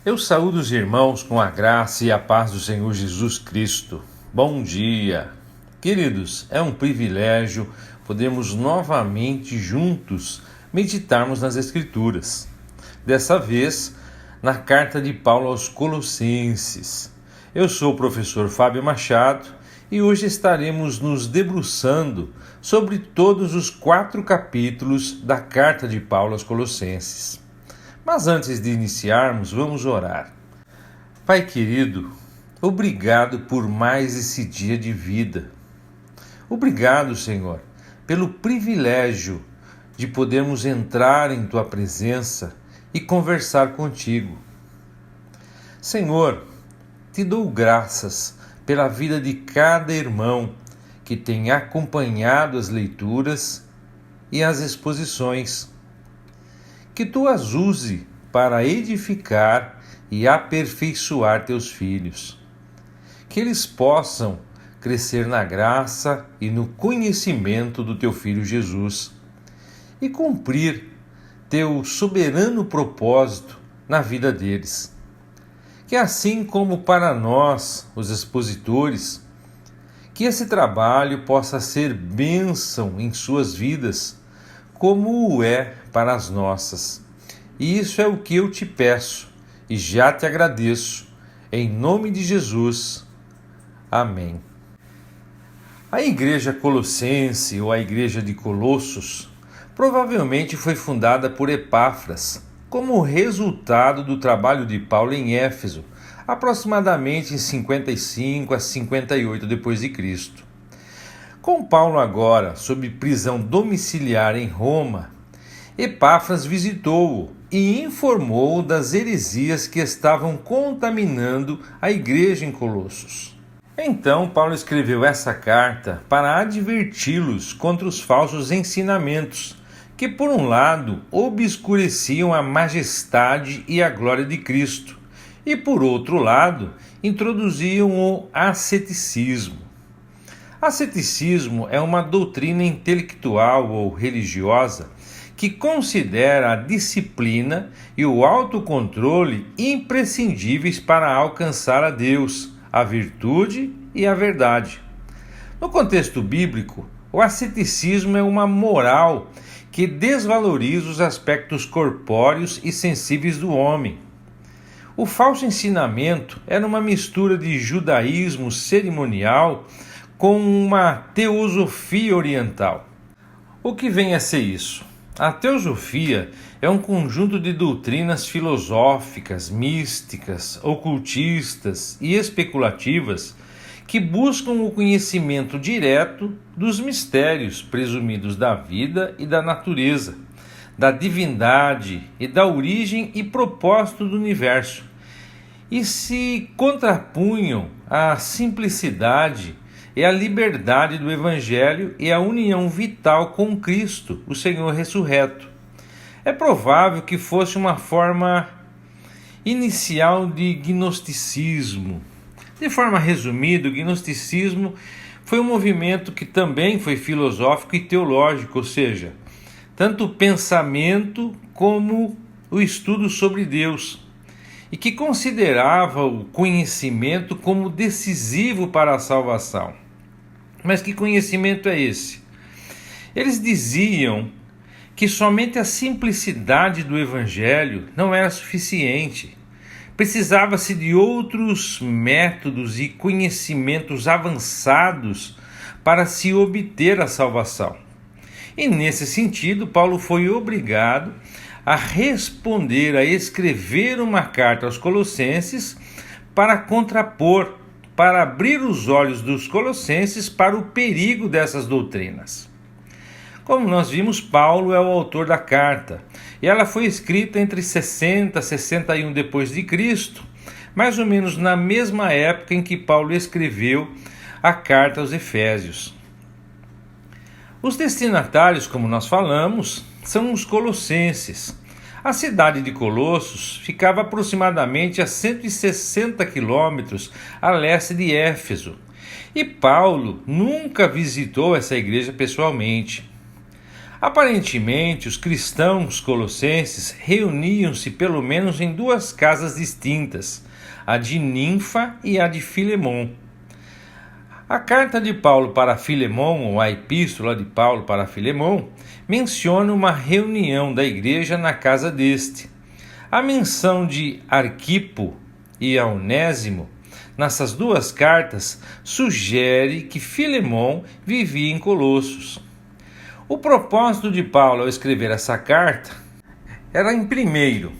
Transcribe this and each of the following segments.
Eu saúdo os irmãos com a graça e a paz do Senhor Jesus Cristo. Bom dia! Queridos, é um privilégio podermos novamente juntos meditarmos nas Escrituras. Dessa vez, na carta de Paulo aos Colossenses. Eu sou o professor Fábio Machado e hoje estaremos nos debruçando sobre todos os 4 capítulos da carta de Paulo aos Colossenses. Mas antes de iniciarmos, vamos orar. Pai querido, obrigado por mais esse dia de vida. Obrigado, Senhor, pelo privilégio de podermos entrar em Tua presença e conversar contigo. Senhor, te dou graças pela vida de cada irmão que tem acompanhado as leituras e as exposições. Que Tu as use para edificar e aperfeiçoar Teus filhos. Que eles possam crescer na graça e no conhecimento do Teu Filho Jesus e cumprir Teu soberano propósito na vida deles. Que assim como para nós, os expositores, que esse trabalho possa ser bênção em suas vidas, como o é para as nossas. E isso é o que eu te peço e já te agradeço, em nome de Jesus. Amém. A igreja colossense, ou a igreja de Colossos, provavelmente foi fundada por Epáfras, como resultado do trabalho de Paulo em Éfeso, aproximadamente em 55 a 58 d.C. Com Paulo agora sob prisão domiciliar em Roma, Epáfras visitou-o e informou das heresias que estavam contaminando a igreja em Colossos. Então Paulo escreveu essa carta para adverti-los contra os falsos ensinamentos, que por um lado obscureciam a majestade e a glória de Cristo, e por outro lado introduziam o asceticismo. Asceticismo é uma doutrina intelectual ou religiosa que considera a disciplina e o autocontrole imprescindíveis para alcançar a Deus, a virtude e a verdade. No contexto bíblico, o asceticismo é uma moral que desvaloriza os aspectos corpóreos e sensíveis do homem. O falso ensinamento era uma mistura de judaísmo cerimonial com uma teosofia oriental. O que vem a ser isso? A teosofia é um conjunto de doutrinas filosóficas, místicas, ocultistas e especulativas que buscam o conhecimento direto dos mistérios presumidos da vida e da natureza, da divindade e da origem e propósito do universo, e se contrapunham à simplicidade e a liberdade do Evangelho e a união vital com Cristo, o Senhor ressurreto. É provável que fosse uma forma inicial de gnosticismo. De forma resumida, o gnosticismo foi um movimento que também foi filosófico e teológico, ou seja, tanto o pensamento como o estudo sobre Deus, e que considerava o conhecimento como decisivo para a salvação. Mas que conhecimento é esse? Eles diziam que somente a simplicidade do Evangelho não era suficiente. Precisava-se de outros métodos e conhecimentos avançados para se obter a salvação. E nesse sentido, Paulo foi obrigado a responder, a escrever uma carta aos Colossenses para contrapor, para abrir os olhos dos colossenses para o perigo dessas doutrinas. Como nós vimos, Paulo é o autor da carta, e ela foi escrita entre 60 e 61 d.C., mais ou menos na mesma época em que Paulo escreveu a carta aos Efésios. Os destinatários, como nós falamos, são os colossenses. A cidade de Colossos ficava aproximadamente a 160 quilômetros a leste de Éfeso, e Paulo nunca visitou essa igreja pessoalmente. Aparentemente, os cristãos colossenses reuniam-se pelo menos em duas casas distintas, a de Ninfa e a de Filemon. A carta de Paulo para Filemon, ou a epístola de Paulo para Filemon, menciona uma reunião da igreja na casa deste. A menção de Arquipo e Onésimo nessas duas cartas sugere que Filemon vivia em Colossos. O propósito de Paulo ao escrever essa carta era, em primeiro,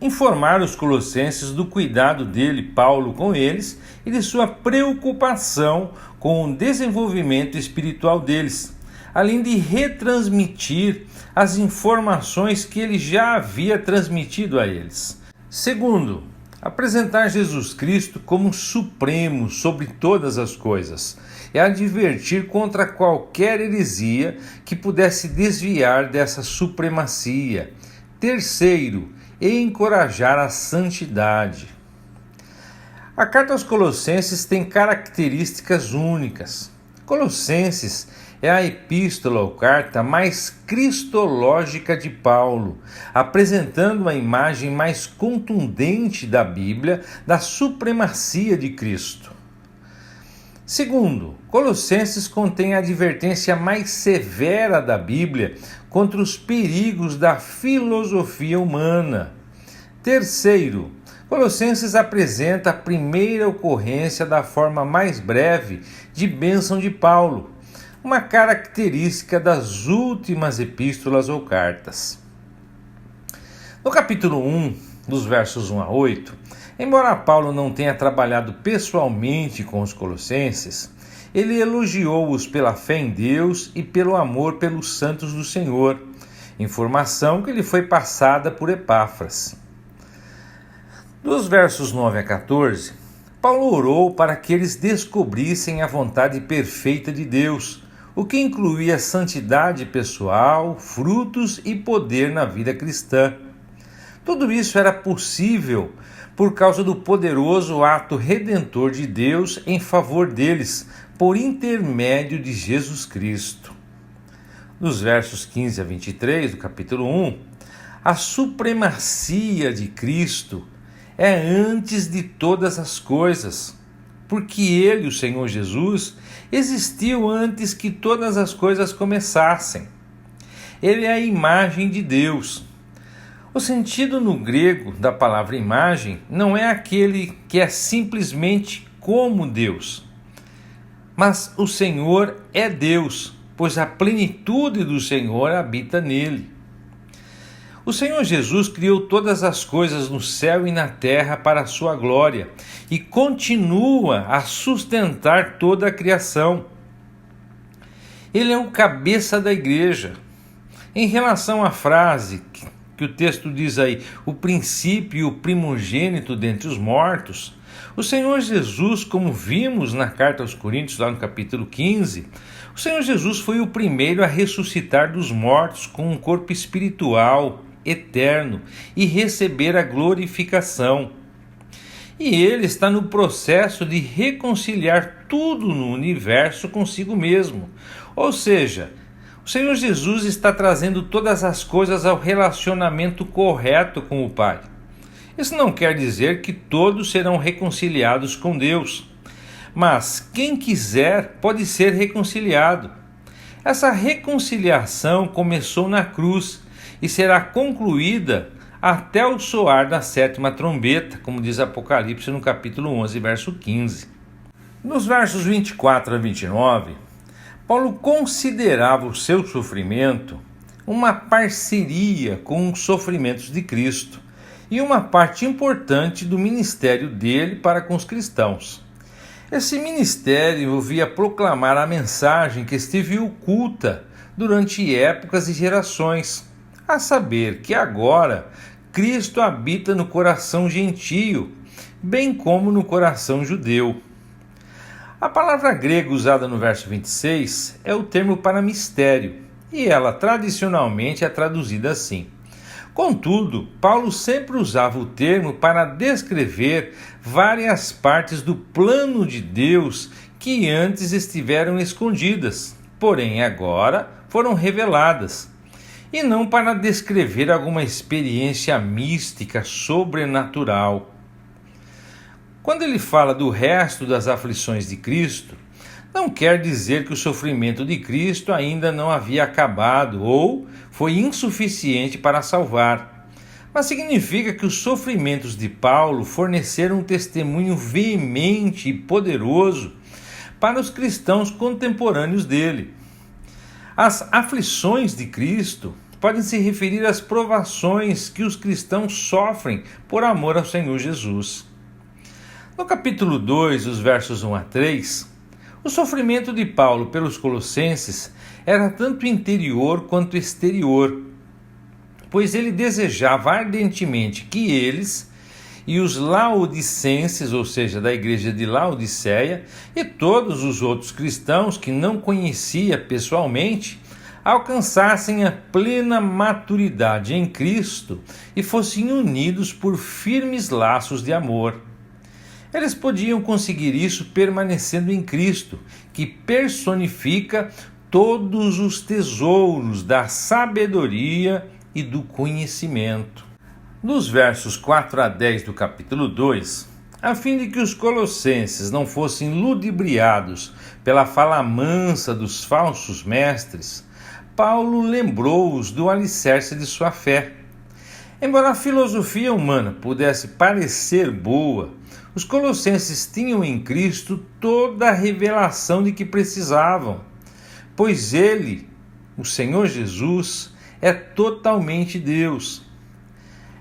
informar os colossenses do cuidado dele, Paulo, com eles e de sua preocupação com o desenvolvimento espiritual deles, além de retransmitir as informações que ele já havia transmitido a eles. Segundo, apresentar Jesus Cristo como supremo sobre todas as coisas e advertir contra qualquer heresia que pudesse desviar dessa supremacia. Terceiro, encorajar a santidade. A carta aos Colossenses tem características únicas. Colossenses é a epístola ou carta mais cristológica de Paulo, apresentando a imagem mais contundente da Bíblia da supremacia de Cristo. Segundo, Colossenses contém a advertência mais severa da Bíblia contra os perigos da filosofia humana. Terceiro, Colossenses apresenta a primeira ocorrência da forma mais breve de bênção de Paulo, uma característica das últimas epístolas ou cartas. No capítulo 1, dos versos 1 a 8, embora Paulo não tenha trabalhado pessoalmente com os colossenses, ele elogiou-os pela fé em Deus e pelo amor pelos santos do Senhor, informação que lhe foi passada por Epáfras. Dos versos 9 a 14, Paulo orou para que eles descobrissem a vontade perfeita de Deus, o que incluía santidade pessoal, frutos e poder na vida cristã. Tudo isso era possível por causa do poderoso ato redentor de Deus em favor deles, por intermédio de Jesus Cristo. Nos versos 15 a 23 do capítulo 1, a supremacia de Cristo é antes de todas as coisas, porque ele, o Senhor Jesus, existiu antes que todas as coisas começassem. Ele é a imagem de Deus. O sentido no grego da palavra imagem não é aquele que é simplesmente como Deus, mas o Senhor é Deus, pois a plenitude do Senhor habita nele. O Senhor Jesus criou todas as coisas no céu e na terra para a sua glória e continua a sustentar toda a criação. Ele é o cabeça da igreja. Em relação à frase que o texto diz aí, o princípio e o primogênito dentre os mortos, o Senhor Jesus, como vimos na carta aos Coríntios, lá no capítulo 15, o Senhor Jesus foi o primeiro a ressuscitar dos mortos com um corpo espiritual, eterno, e receber a glorificação. E ele está no processo de reconciliar tudo no universo consigo mesmo. Ou seja, o Senhor Jesus está trazendo todas as coisas ao relacionamento correto com o Pai. Isso não quer dizer que todos serão reconciliados com Deus, mas quem quiser pode ser reconciliado. Essa reconciliação começou na cruz e será concluída até o soar da sétima trombeta, como diz Apocalipse no capítulo 11, verso 15. Nos versos 24 a 29, Paulo considerava o seu sofrimento uma parceria com os sofrimentos de Cristo e uma parte importante do ministério dele para com os cristãos. Esse ministério envolvia proclamar a mensagem que esteve oculta durante épocas e gerações, a saber que agora Cristo habita no coração gentio, bem como no coração judeu. A palavra grega usada no verso 26 é o termo para mistério, e ela tradicionalmente é traduzida assim. Contudo, Paulo sempre usava o termo para descrever várias partes do plano de Deus que antes estiveram escondidas. porém agora foram reveladas, e não para descrever alguma experiência mística sobrenatural. Quando ele fala do resto das aflições de Cristo, não quer dizer que o sofrimento de Cristo ainda não havia acabado ou foi insuficiente para salvar, mas significa que os sofrimentos de Paulo forneceram um testemunho veemente e poderoso para os cristãos contemporâneos dele. As aflições de Cristo podem se referir às provações que os cristãos sofrem por amor ao Senhor Jesus. No capítulo 2, os versos 1 a 3, o sofrimento de Paulo pelos colossenses era tanto interior quanto exterior, pois ele desejava ardentemente que eles e os laodicenses, ou seja, da igreja de Laodiceia, e todos os outros cristãos que não conhecia pessoalmente, alcançassem a plena maturidade em Cristo e fossem unidos por firmes laços de amor. Eles podiam conseguir isso permanecendo em Cristo, que personifica todos os tesouros da sabedoria e do conhecimento. Nos versos 4 a 10 do capítulo 2, a fim de que os colossenses não fossem ludibriados pela fala mansa dos falsos mestres, Paulo lembrou-os do alicerce de sua fé. Embora a filosofia humana pudesse parecer boa, os colossenses tinham em Cristo toda a revelação de que precisavam, pois Ele, o Senhor Jesus, é totalmente Deus.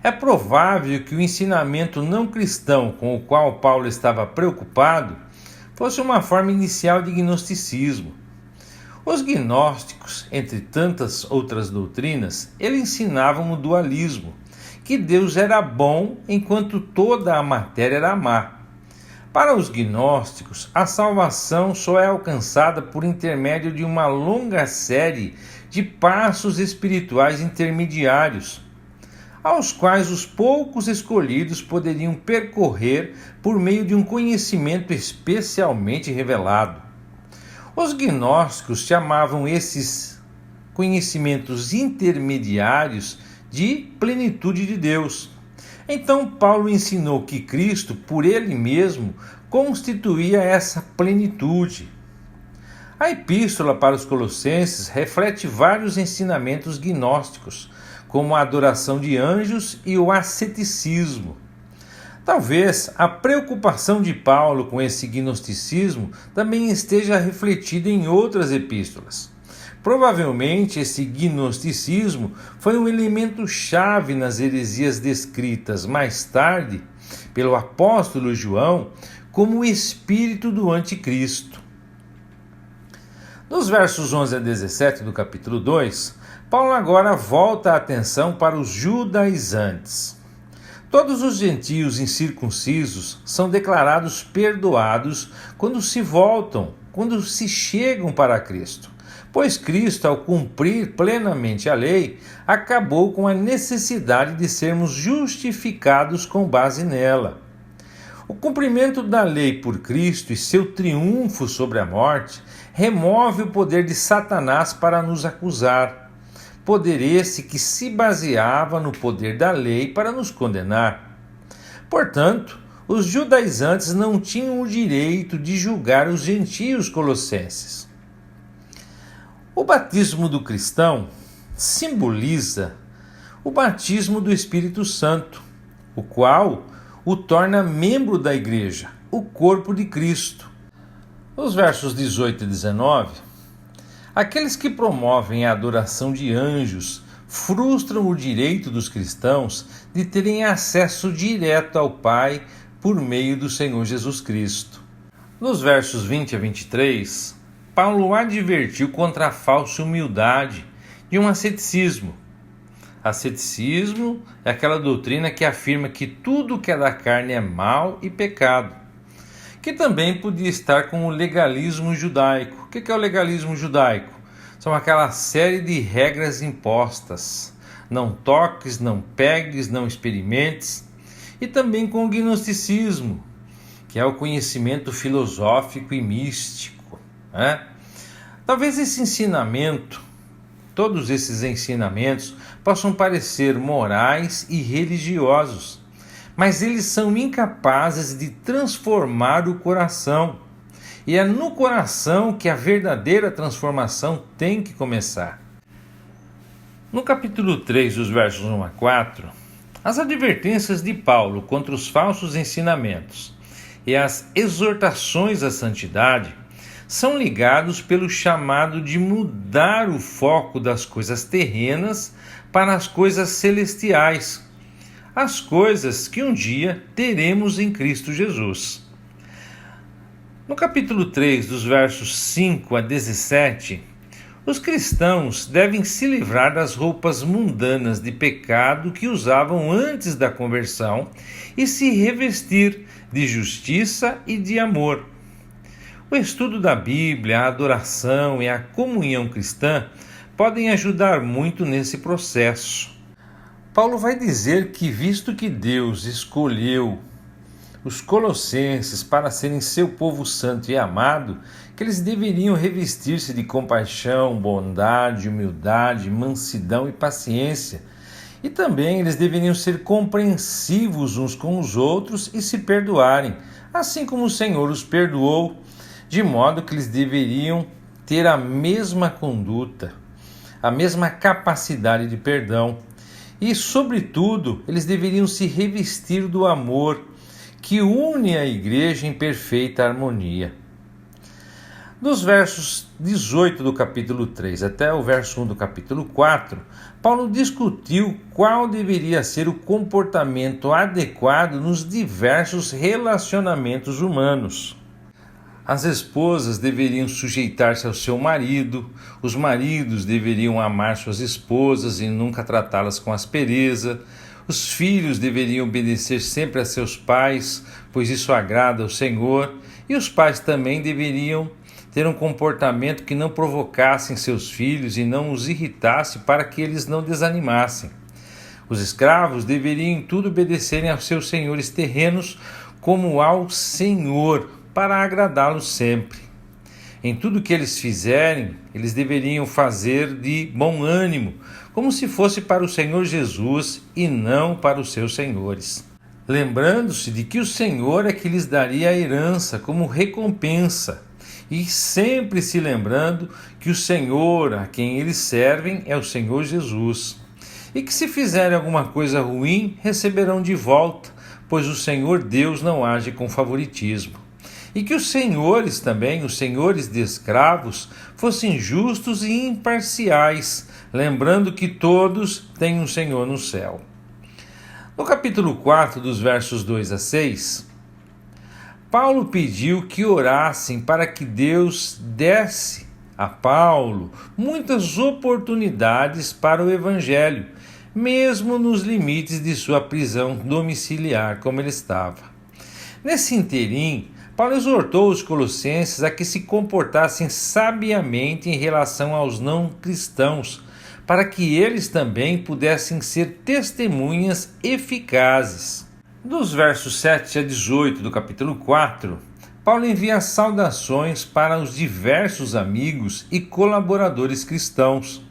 É provável que o ensinamento não cristão com o qual Paulo estava preocupado fosse uma forma inicial de gnosticismo. Os gnósticos, entre tantas outras doutrinas, eles ensinavam o dualismo, que Deus era bom enquanto toda a matéria era má. Para os gnósticos, a salvação só é alcançada por intermédio de uma longa série de passos espirituais intermediários, aos quais os poucos escolhidos poderiam percorrer por meio de um conhecimento especialmente revelado. Os gnósticos chamavam esses conhecimentos intermediários de plenitude de Deus. Então Paulo ensinou que Cristo, por ele mesmo, constituía essa plenitude. A epístola para os Colossenses reflete vários ensinamentos gnósticos, como a adoração de anjos e o asceticismo. Talvez a preocupação de Paulo com esse gnosticismo também esteja refletida em outras epístolas. Provavelmente esse gnosticismo foi um elemento-chave nas heresias descritas mais tarde pelo apóstolo João como o espírito do anticristo. Nos versos 11 a 17 do capítulo 2, Paulo agora volta a atenção para os judaizantes. Todos os gentios incircuncisos são declarados perdoados quando se voltam, quando se chegam para Cristo, pois Cristo, ao cumprir plenamente a lei, acabou com a necessidade de sermos justificados com base nela. O cumprimento da lei por Cristo e seu triunfo sobre a morte remove o poder de Satanás para nos acusar. Poder esse que se baseava no poder da lei para nos condenar. Portanto, os judaizantes não tinham o direito de julgar os gentios colossenses. O batismo do cristão simboliza o batismo do Espírito Santo, o qual o torna membro da igreja, o corpo de Cristo. Nos versos 18 e 19, aqueles que promovem a adoração de anjos frustram o direito dos cristãos de terem acesso direto ao Pai por meio do Senhor Jesus Cristo. Nos versos 20 a 23, Paulo advertiu contra a falsa humildade de um asceticismo. Asceticismo é aquela doutrina que afirma que tudo que é da carne é mal e pecado, que também podia estar com o legalismo judaico. O que é o legalismo judaico? São aquela série de regras impostas. Não toques, não pegues, não experimentes. E também com o gnosticismo, que é o conhecimento filosófico e místico, né? Talvez esse ensinamento, todos esses ensinamentos, possam parecer morais e religiosos, mas eles são incapazes de transformar o coração. E é no coração que a verdadeira transformação tem que começar. No capítulo 3, dos versos 1 a 4, as advertências de Paulo contra os falsos ensinamentos e as exortações à santidade são ligados pelo chamado de mudar o foco das coisas terrenas para as coisas celestiais, as coisas que um dia teremos em Cristo Jesus. No capítulo 3, dos versos 5 a 17, os cristãos devem se livrar das roupas mundanas de pecado que usavam antes da conversão e se revestir de justiça e de amor. O estudo da Bíblia, a adoração e a comunhão cristã podem ajudar muito nesse processo. Paulo vai dizer que, visto que Deus escolheu os colossenses para serem seu povo santo e amado, que eles deveriam revestir-se de compaixão, bondade, humildade, mansidão e paciência. E também eles deveriam ser compreensivos uns com os outros e se perdoarem, assim como o Senhor os perdoou, de modo que eles deveriam ter a mesma conduta, a mesma capacidade de perdão. E, sobretudo, eles deveriam se revestir do amor, que une a igreja em perfeita harmonia. Dos versos 18 do capítulo 3 até o verso 1 do capítulo 4, Paulo discutiu qual deveria ser o comportamento adequado nos diversos relacionamentos humanos. As esposas deveriam sujeitar-se ao seu marido, os maridos deveriam amar suas esposas e nunca tratá-las com aspereza, os filhos deveriam obedecer sempre a seus pais, pois isso agrada ao Senhor, e os pais também deveriam ter um comportamento que não provocasse seus filhos e não os irritasse para que eles não desanimassem. Os escravos deveriam em tudo obedecerem aos seus senhores terrenos como ao Senhor, para agradá-lo sempre. Em tudo que eles fizerem, eles deveriam fazer de bom ânimo, como se fosse para o Senhor Jesus e não para os seus senhores. Lembrando-se de que o Senhor é que lhes daria a herança como recompensa, e sempre se lembrando que o Senhor a quem eles servem é o Senhor Jesus. E que se fizerem alguma coisa ruim, receberão de volta, pois o Senhor Deus não age com favoritismo. E que os senhores também, os senhores de escravos, fossem justos e imparciais, lembrando que todos têm um Senhor no céu. No capítulo 4, dos versos 2 a 6, Paulo pediu que orassem para que Deus desse a Paulo muitas oportunidades para o Evangelho, mesmo nos limites de sua prisão domiciliar, como ele estava. Nesse interim, Paulo exortou os colossenses a que se comportassem sabiamente em relação aos não cristãos, para que eles também pudessem ser testemunhas eficazes. Dos versos 7 a 18 do capítulo 4, Paulo envia saudações para os diversos amigos e colaboradores cristãos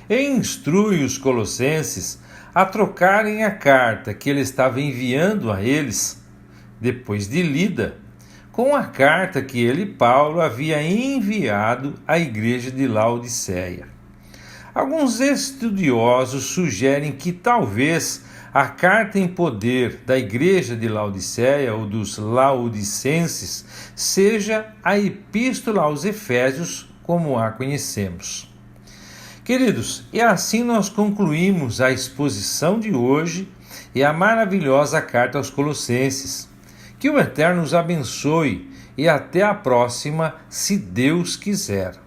e instrui os colossenses a trocarem a carta que ele estava enviando a eles, depois de lida, com a carta que ele, Paulo, havia enviado à igreja de Laodiceia. Alguns estudiosos sugerem que talvez a carta em poder da igreja de Laodiceia ou dos laodicenses seja a epístola aos Efésios, como a conhecemos. Queridos, e assim nós concluímos a exposição de hoje e a maravilhosa carta aos Colossenses. Que o Eterno os abençoe e até a próxima, se Deus quiser.